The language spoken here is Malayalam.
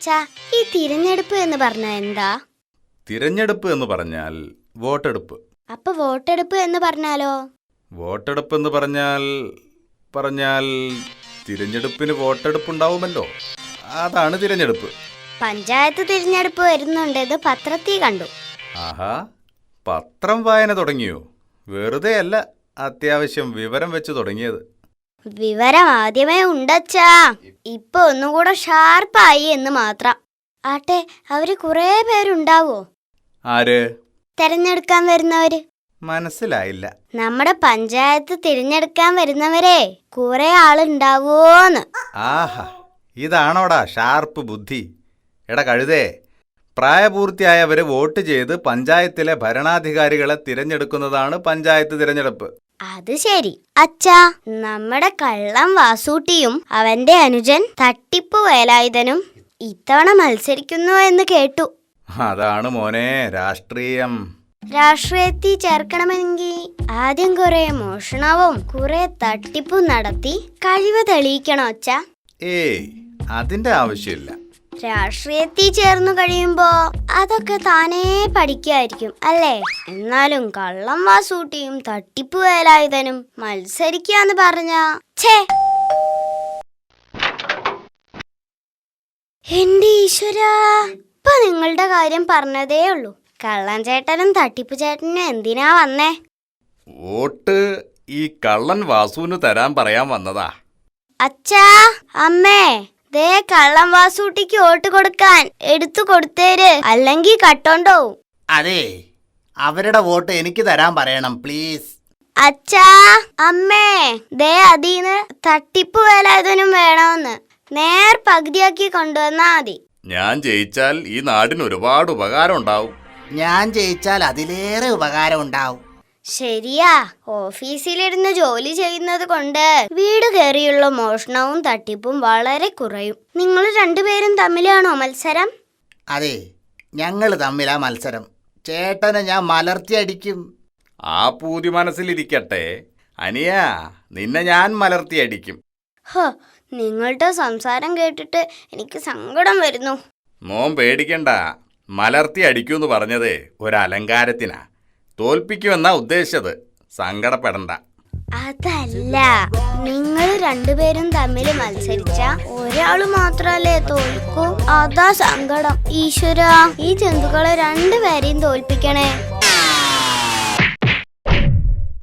അച്ഛാ, ഈ തിരഞ്ഞെടുപ്പ് എന്ന് പറഞ്ഞാൽ എന്താ? തിരഞ്ഞെടുപ്പ് എന്ന് പറഞ്ഞാൽ വോട്ടെടുപ്പ്. അപ്പൊ വോട്ടെടുപ്പ് എന്ന് പറഞ്ഞാലോ? വോട്ടെടുപ്പ് എന്ന് പറഞ്ഞാൽ തിരഞ്ഞെടുപ്പിന് വോട്ടെടുപ്പ് ഉണ്ടാവുമല്ലോ, അതാണ് തിരഞ്ഞെടുപ്പ്. പഞ്ചായത്ത് തിരഞ്ഞെടുപ്പ് വരുന്നുണ്ട്, ഇത് പത്രത്തിൽ കണ്ടു. ആഹാ, പത്രം വായന തുടങ്ങിയോ? വെറുതെ അല്ല, അത്യാവശ്യം വിവരം വെച്ച് തുടങ്ങിയത്. വിവരം ആദ്യമേ ഉണ്ടച്ചാ, ഇപ്പൊ ഒന്നുകൂടെ ഷാർപ്പായി എന്ന് മാത്രം. ആട്ടെ, അവര് കുറെ പേരുണ്ടാവോ? ആര്? തെരഞ്ഞെടുക്കാൻ വരുന്നവര്. മനസ്സിലായില്ല. നമ്മുടെ പഞ്ചായത്ത് തിരഞ്ഞെടുക്കാൻ വരുന്നവരെ കുറെ ആളുണ്ടാവോന്ന്. ആഹാ, ഇതാണോടാ ഷാർപ്പ് ബുദ്ധി? എടാ കഴുതേ, പ്രായപൂർത്തിയായവര് വോട്ട് ചെയ്ത് പഞ്ചായത്തിലെ ഭരണാധികാരികളെ തിരഞ്ഞെടുക്കുന്നതാണ് പഞ്ചായത്ത് തിരഞ്ഞെടുപ്പ്. അത് ശരി. അച്ഛാ, നമ്മുടെ കള്ളം വാസൂട്ടിയും അവന്റെ അനുജൻ തട്ടിപ്പ് വേലായുധനും ഇത്തവണ മത്സരിക്കുന്നു എന്ന് കേട്ടു. അതാണ് മോനെ രാഷ്ട്രീയം. രാഷ്ട്രീയത്തിൽ ചേർക്കണമെങ്കിൽ ആദ്യം കുറെ മോഷണവും കുറെ തട്ടിപ്പും നടത്തി കഴിവ് തെളിയിക്കണോ അച്ഛാ? ഏയ്, അതിന്റെ ആവശ്യമില്ല. രാഷ്ട്രീയത്തിൽ ചേർന്നു കഴിയുമ്പോ അതൊക്കെ താനേ പഠിക്കായിരിക്കും അല്ലേ? എന്നാലും കള്ളം വാസൂട്ടിയും തട്ടിപ്പ് വേലായുധനും മത്സരിക്കാന്ന് പറഞ്ഞാ ഛേ, എന്റെ ഈശ്വരാ, ഇപ്പൊ നിങ്ങളുടെ കാര്യം പറഞ്ഞതേ ഉള്ളൂ. കള്ളൻ ചേട്ടനും തട്ടിപ്പ് ചേട്ടനും എന്തിനാ വന്നേ? വോട്ട് ഈ കള്ളൻ വാസുവിന് തരാൻ പറയാൻ വന്നതാ. അച്ഛാ, അമ്മേ, ദേ കള്ളം വാസൂട്ടിക്ക് വോട്ട് കൊടുക്കാൻ എടുത്തു കൊടുത്തേര്, അല്ലെങ്കിൽ കട്ടോണ്ടോ. അതെ, അവരുടെ വോട്ട് എനിക്ക് തരാൻ പറയണം പ്ലീസ്. അച്ഛാ, അമ്മേ, ദേ അതീന്ന് തട്ടിപ്പ് വേലായുധനും വേണമെന്ന് നേർ പകുതിയാക്കി കൊണ്ടുവന്നാ മതി. ഞാൻ ജയിച്ചാൽ ഈ നാടിന് ഒരുപാട് ഉപകാരം ഉണ്ടാവും. ഞാൻ ജയിച്ചാൽ അതിലേറെ ഉപകാരം ഉണ്ടാവും. ശരിയാ, ഓഫീസിലിരുന്ന് ജോലി ചെയ്യുന്നത് കൊണ്ട് വീട് കയറിയുള്ള മോഷണവും തട്ടിപ്പും വളരെ കുറയും. നിങ്ങൾ രണ്ടുപേരും തമ്മിലാണോ മത്സരം? അതെ, ഞങ്ങൾ തമ്മിലാ മത്സരം. ചേട്ടനെ ഞാൻ മലർത്തിയടിക്കും. ആ പൂതി മനസ്സിലിരിക്കട്ടെ അനിയ, നിന്നെ ഞാൻ മലർത്തിയടിക്കും. ഹോ, നിങ്ങളുടെ സംസാരം കേട്ടിട്ട് എനിക്ക് സങ്കടം വരുന്നു. മോൻ പേടിക്കണ്ട, മലർത്തി അടിക്കൂന്ന് പറഞ്ഞത് ഒരലങ്കാരത്തിനാ. തോൽപ്പിക്കുമെന്നാ ഉദ്ദേശിച്ചത്, സങ്കടപ്പെടണ്ട. അതല്ല, നിങ്ങൾ രണ്ടുപേരും തമ്മിൽ മത്സരിച്ച ഒരാള് മാത്രല്ലേ തോൽക്കൂ, അതാ സങ്കടം. ഈശ്വരാ, ഈ ജന്തുക്കളെ രണ്ടുപേരെയും തോൽപ്പിക്കണേ.